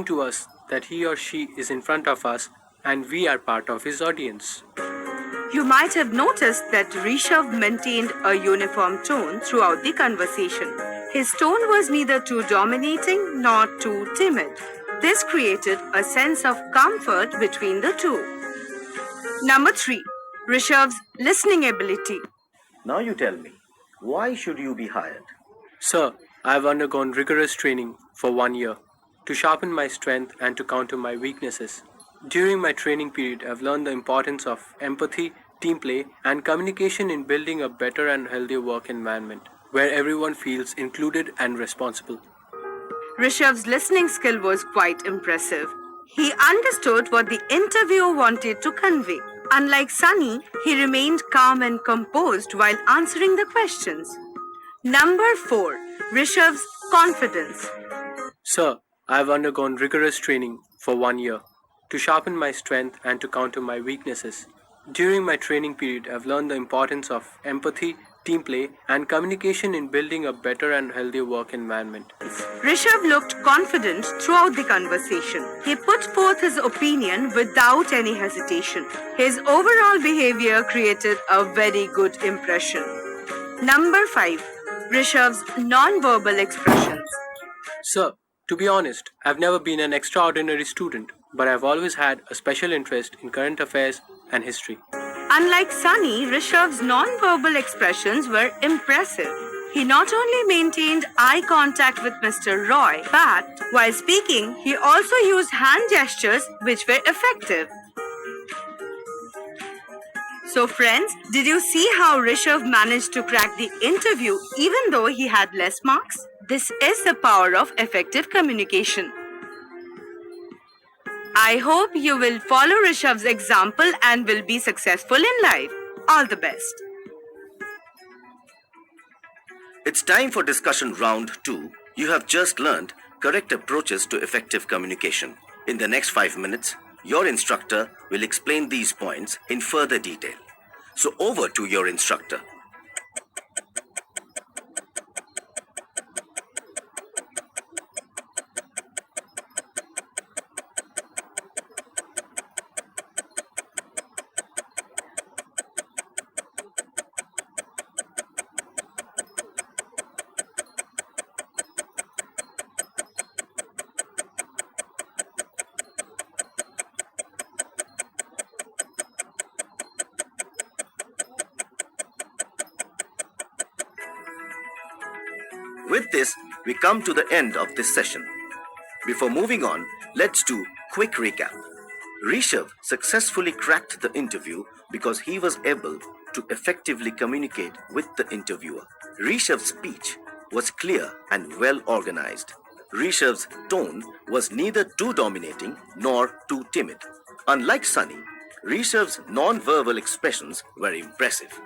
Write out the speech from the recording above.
to us that he or she is in front of us and we are part of his audience. You might have noticed that Rishabh maintained a uniform tone throughout the conversation. His tone was neither too dominating nor too timid. This created a sense of comfort between the two. Number 3. Rishabh's listening ability. Now you tell me, why should you be hired? Sir, I have undergone rigorous training for 1 year to sharpen my strength and to counter my weaknesses. During my training period, I've learned the importance of empathy, team play, and communication in building a better and healthier work environment where everyone feels included and responsible. Rishabh's listening skill was quite impressive. He understood what the interviewer wanted to convey. Unlike Sunny, he remained calm and composed while answering the questions. Number 4. Rishabh's confidence. Sir, I have undergone rigorous training for 1 year to sharpen my strength and to counter my weaknesses. During my training period, I've learned the importance of empathy, team play, and communication in building a better and healthier work environment. Rishabh looked confident throughout the conversation. He put forth his opinion without any hesitation. His overall behavior created a very good impression. Number 5. Rishabh's non-verbal expressions. Sir, to be honest, I've never been an extraordinary student, but I've always had a special interest in current affairs and history. Unlike Sunny, Rishabh's non-verbal expressions were impressive. He not only maintained eye contact with Mr. Roy, but while speaking, he also used hand gestures which were effective. So friends, did you see how Rishabh managed to crack the interview even though he had less marks? This is the power of effective communication. I hope you will follow Rishabh's example and will be successful in life. All the best. It's time for discussion round 2. You have just learned correct approaches to effective communication. In the next 5 minutes, your instructor will explain these points in further detail. So over to your instructor. With this, we come to the end of this session. Before moving on, let's do quick recap. Rishabh successfully cracked the interview because he was able to effectively communicate with the interviewer. Rishabh's speech was clear and well organized. Rishabh's tone was neither too dominating nor too timid. Unlike Sunny, Rishabh's non-verbal expressions were impressive.